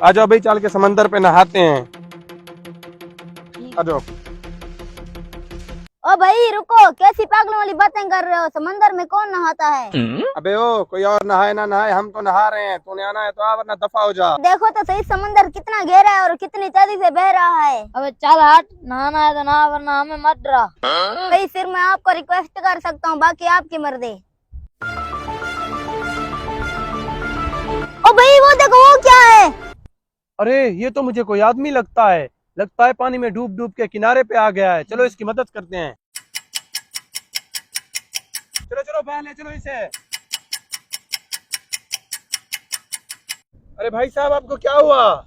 आ जाओ भाई, चल के समंदर पे नहाते हैं। आ जाओ। ओ भाई रुको, कैसी पागलों वाली बातें कर रहे हो? समंदर में कौन नहाता है? अबे ओ, कोई और नहाए ना नहाए, हम तो नहा रहे हैं। तूने आना है तो आ, वरना दफा हो जा। देखो तो सही, समंदर कितना गहरा है और कितनी तेजी से बह रहा है। अबे चल हट, नहाना है तो नहा, वरना हमें मत डरा। भाई फिर मैं आपको रिक्वेस्ट कर सकता हूँ, बाकी आपकी मर्जी। ओ भाई वो देखो, वो क्या है? अरे ये तो मुझे कोई आदमी लगता है पानी में डूब डूब के किनारे पे आ गया है। चलो इसकी मदद करते हैं। चलो चलो पहले चलो इसे। अरे भाई साहब, आपको क्या हुआ?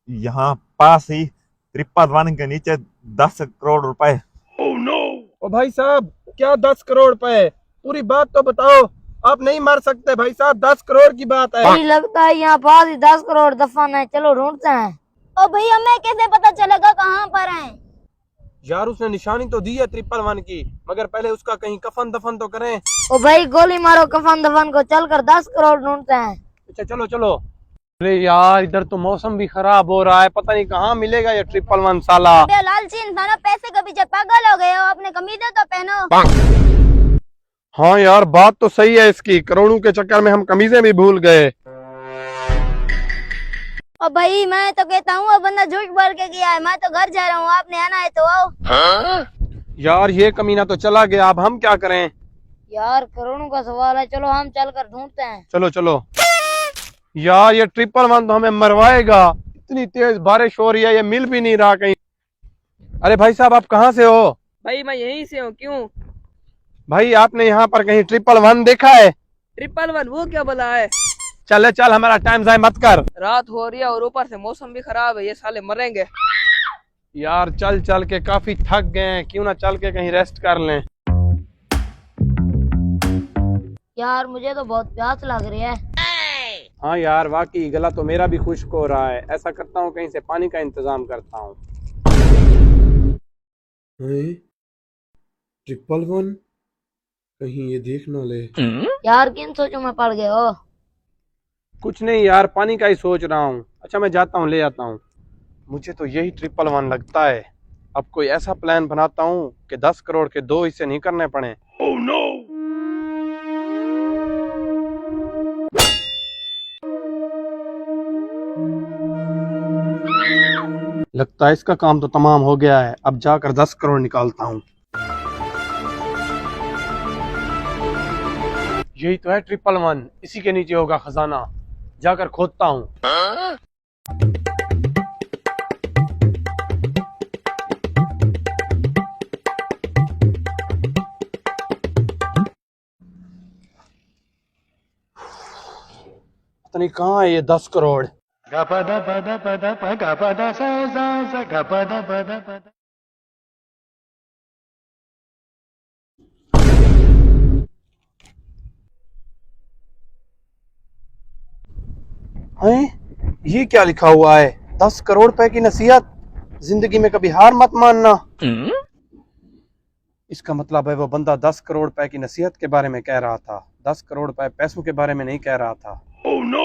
यहाँ पास ही त्रिपाद वन के नीचे 10 करोड़ रुपए। ओ भाई साहब, क्या 10 करोड़ रुपए? पूरी बात तो बताओ। आप नहीं मार सकते भाई साहब, 10 करोड़ की बात है। मुझे लगता है यहाँ पास ही 10 करोड़ दफन है, चलो ढूंढते हैं। ओ भाई हमें कैसे पता चलेगा कहाँ पर है? यार उसने निशानी तो दी है 111 की, मगर पहले उसका कहीं कफन दफन तो करें। ओ भाई गोली मारो कफन दफन को, चलकर 10 करोड़ ढूंढते हैं। अच्छा चलो चलो। अरे यार, इधर तो मौसम भी खराब हो रहा है, पता नहीं कहाँ मिलेगा ये 111 साला। लालची इंसानों, पैसे के पीछे पागल हो गए हो? अपने कमीज़ें तो पहनो। हाँ यार, बात तो सही है इसकी। करोड़ों के चक्कर में हम कमीजें भी भूल गए। ओ भाई मैं तो कहता हूँ वो बंदा झूठ बोल के गया है। मैं तो घर जा रहा हूँ, आपने आना है तो आओ। यार ये कमीना तो चला गया, अब हम क्या करें? यार करोड़ों का सवाल है, चलो हम चलकर ढूंढते हैं। चलो चलो। यार ये 111 तो हमें मरवाएगा। इतनी तेज बारिश हो रही है, ये मिल भी नहीं रहा कहीं। अरे भाई साहब, आप कहाँ से हो? भाई मैं यहीं से हूँ। क्यों? भाई आपने यहाँ पर कहीं 111 देखा है? 111 वो क्या बला है? चल चल, हमारा टाइम जाया मत कर। रात हो रही है और ऊपर से मौसम भी खराब है, ये साले मरेंगे। यार चल चल के काफी थक गए हैं, क्यों ना चल के कहीं रेस्ट कर लें। यार मुझे तो बहुत प्यास लग रही है। हाँ यार, वाकई गला तो मेरा भी खुश्क हो रहा है। ऐसा करता हूँ, कहीं से पानी का इंतजाम करता हूँ। 111 कहीं ये देख ना ले। यार किन सोचों में पड़ गए हो? कुछ नहीं यार, पानी का ही सोच रहा हूँ। अच्छा मैं जाता हूँ, ले आता हूँ। मुझे तो यही 111 लगता है। अब कोई ऐसा प्लान बनाता हूँ कि 10 करोड़ के 2 हिस्से नहीं करने पड़े। Oh, no! लगता है इसका काम तो तमाम हो गया है। अब जाकर 10 करोड़ निकालता हूँ। यही तो है 111, इसी के नीचे होगा खजाना। जाकर खोदता हूँ। पता नहीं कहाँ है ये 10 करोड़। हैं? ये क्या लिखा हुआ है? 10 करोड़ रुपए की नसीहत, जिंदगी में कभी हार मत मानना। इसका मतलब है वो बंदा 10 करोड़ रुपए की नसीहत के बारे में कह रहा था, 10 करोड़ रुपए पैसों के बारे में नहीं कह रहा था। Oh, no!